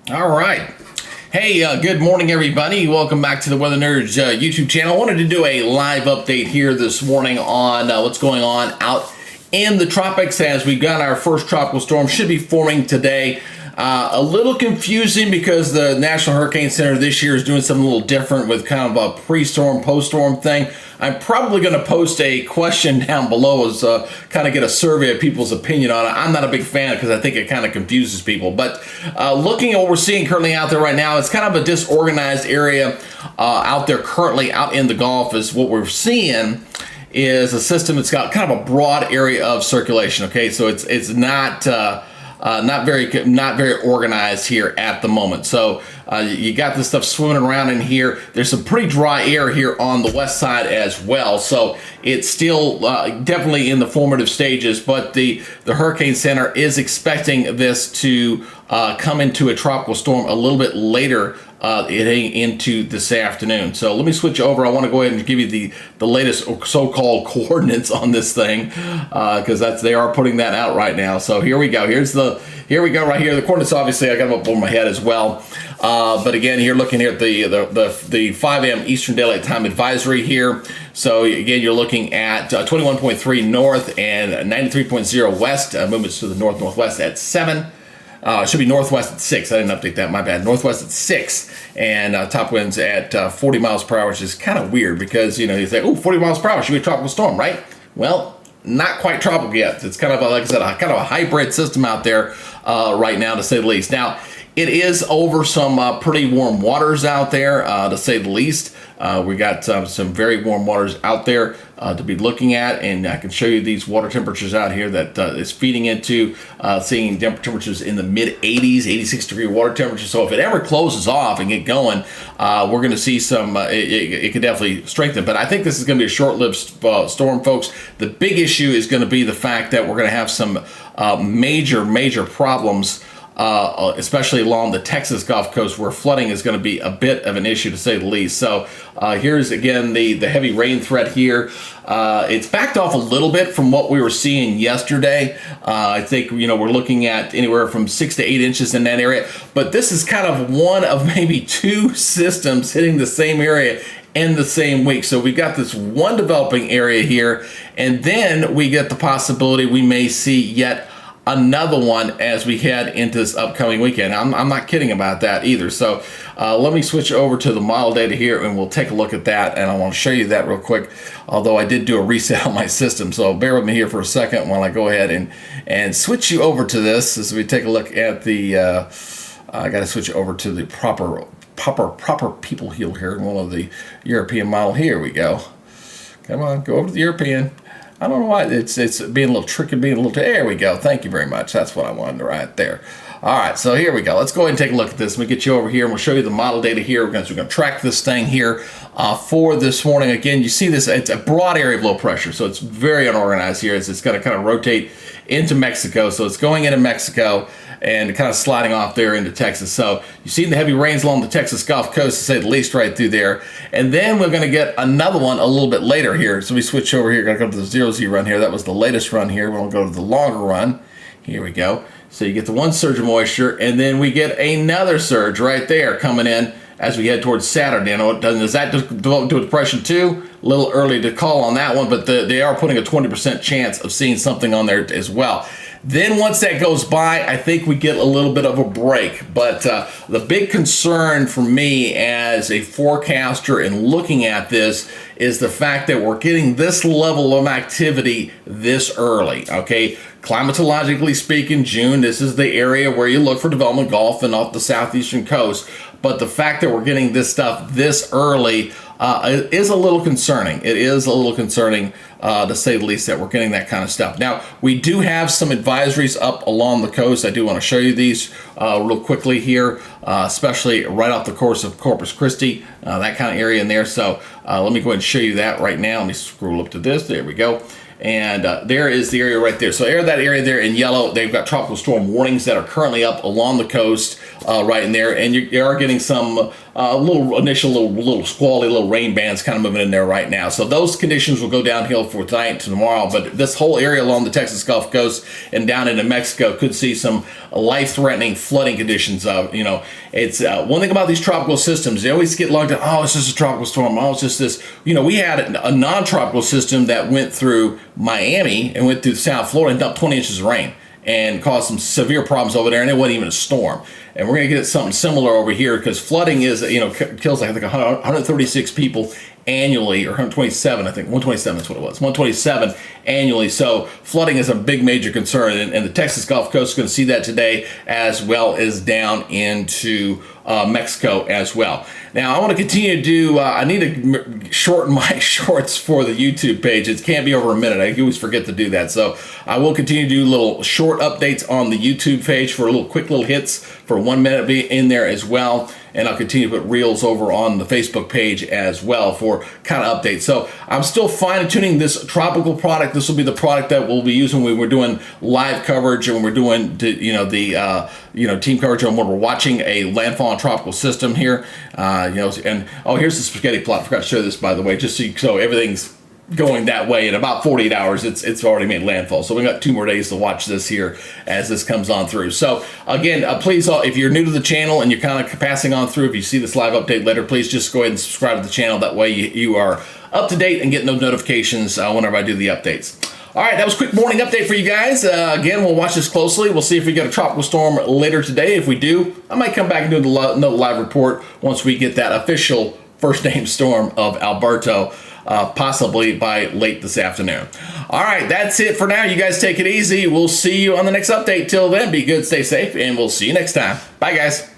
All right. Hey, good morning, everybody. Welcome back to the Weather Nerds YouTube channel. I wanted to do a live update here this morning on what's going on out in the tropics as we got our first tropical storm. Should be forming today. A little confusing because the National Hurricane Center this year is doing something a little different with kind of a pre-storm, post-storm thing. I'm probably going to post a question down below as kind of get a survey of people's opinion on it. I'm not a big fan because I think it kind of confuses people. But looking at what we're seeing currently out there right now, it's kind of a disorganized area out there currently out in the Gulf is what we're seeing is a system that's got kind of a broad area of circulation. Okay, so it's not not very organized here at the moment. So you got this stuff swimming around in here. There's some pretty dry air here on the west side as well. So it's still definitely in the formative stages, but the Hurricane Center is expecting this to come into a tropical storm a little bit later heading into this afternoon. So let me switch over. I want to go ahead and give you the latest so-called coordinates on this thing because they are putting that out right now. So here we go. Here we go right here. The coordinates, obviously, I got them up on my head as well. But again, here looking here at the 5 a.m. Eastern Daylight Time advisory here. So again, you're looking at 21.3 north and 93.0 west. Movements to the north-northwest at 7. It should be northwest at 6. I didn't update that. My bad. Northwest at 6. And top winds at 40 miles per hour, which is kind of weird because, you know, you say, oh, 40 miles per hour should be a tropical storm, right? Well, not quite tropical yet. It's kind of, like I said, kind of a hybrid system out there right now, to say the least. Now, it is over some pretty warm waters out there, to say the least. We got some very warm waters out there to be looking at, and I can show you these water temperatures out here that is feeding into seeing temperatures in the mid 80s, 86 degree water temperature. So if it ever closes off and get going, we're going to see some, it could definitely strengthen. But I think this is going to be a short-lived storm, folks. The big issue is going to be the fact that we're going to have some major problems especially along the Texas Gulf Coast, where flooding is going to be a bit of an issue, to say the least. So here's again the heavy rain threat here. It's backed off a little bit from what we were seeing yesterday. I think, you know, we're looking at anywhere from 6 to 8 inches in that area. But this is kind of one of maybe two systems hitting the same area in the same week. So we've got this one developing area here, and then we get the possibility we may see yet another one as we head into this upcoming weekend. I'm not kidding about that either. So let me switch over to the model data here and we'll take a look at that. And I want to show you that real quick, although I did do a reset on my system. So bear with me here for a second while I go ahead and switch you over to this as we take a look at the, I got to switch over to the proper people here. One of the European model. Here we go. Come on, go over to the European. I don't know why it's being a little tricky, there we go. Thank you very much. That's what I wanted right there. All right, so here we go. Let's go ahead and take a look at this. Let me get you over here and we'll show you the model data here. We're going to track this thing here for this morning. Again, you see this, it's a broad area of low pressure, so it's very unorganized here. It's going to kind of rotate into Mexico. So it's going into Mexico and kind of sliding off there into Texas. So you see the heavy rains along the Texas Gulf Coast, to say the least, right through there. And then we're going to get another one a little bit later here. So we switch over here, going to go to the 0Z run here. That was the latest run here. We'll go to the longer run. Here we go. So you get the one surge of moisture, and then we get another surge right there coming in as we head towards Saturday. Now, does that develop to a depression too? A little early to call on that one, but they are putting a 20% chance of seeing something on there as well. Then once that goes by, I think we get a little bit of a break. But the big concern for me as a forecaster and looking at this is the fact that we're getting this level of activity this early, okay? Climatologically speaking, June, this is the area where you look for development Gulf and off the southeastern coast. But the fact that we're getting this stuff this early is a little concerning. It is a little concerning, to say the least, that we're getting that kind of stuff. Now, we do have some advisories up along the coast. I do want to show you these real quickly here, especially right off the coast of Corpus Christi, that kind of area in there. So let me go ahead and show you that right now. Let me scroll up to this. There we go. And there is the area right there. So that area there in yellow, they've got tropical storm warnings that are currently up along the coast right in there. And you are getting some little squally, little rain bands kind of moving in there right now. So those conditions will go downhill for tonight to tomorrow. But this whole area along the Texas Gulf Coast and down into Mexico could see some life-threatening flooding conditions. It's one thing about these tropical systems, they always get lumped in, oh, it's just a tropical storm. Oh, it's just this. We had a non-tropical system that went through Miami and went through South Florida and dumped 20 inches of rain and caused some severe problems over there, and it wasn't even a storm. And we're going to get something similar over here because flooding kills I think 136 people annually, or 127, I think 127 is what it was, 127 annually. So flooding is a big major concern, and the Texas Gulf Coast is going to see that today, as well as down into Mexico as well. Now I want to continue to do, I need to shorten my shorts for the YouTube page. It can't be over a minute. I always forget to do that. So I will continue to do little short updates on the YouTube page for quick little hits for 1 minute be in there as well. And I'll continue to put reels over on the Facebook page as well for kind of updates. So I'm still fine tuning this tropical product. This will be the product that we'll be using when we're doing live coverage and when we're doing team coverage and when we're watching a landfall and tropical system here. And here's the spaghetti plot. I forgot to show this, by the way, just so everything's going that way. In about 48 hours, it's already made landfall. So we've got 2 more days to watch this here as this comes on through. So again, please, if you're new to the channel and you're kind of passing on through, if you see this live update later, please just go ahead and subscribe to the channel. That way you are up to date and getting those notifications whenever I do the updates. All right, that was a quick morning update for you guys. Again, we'll watch this closely. We'll see if we get a tropical storm later today. If we do, I might come back and do another live report once we get that official first name storm of Alberto, possibly by late this afternoon. All right, that's it for now. You guys take it easy. We'll see you on the next update. Till then, be good, stay safe, and we'll see you next time. Bye, guys.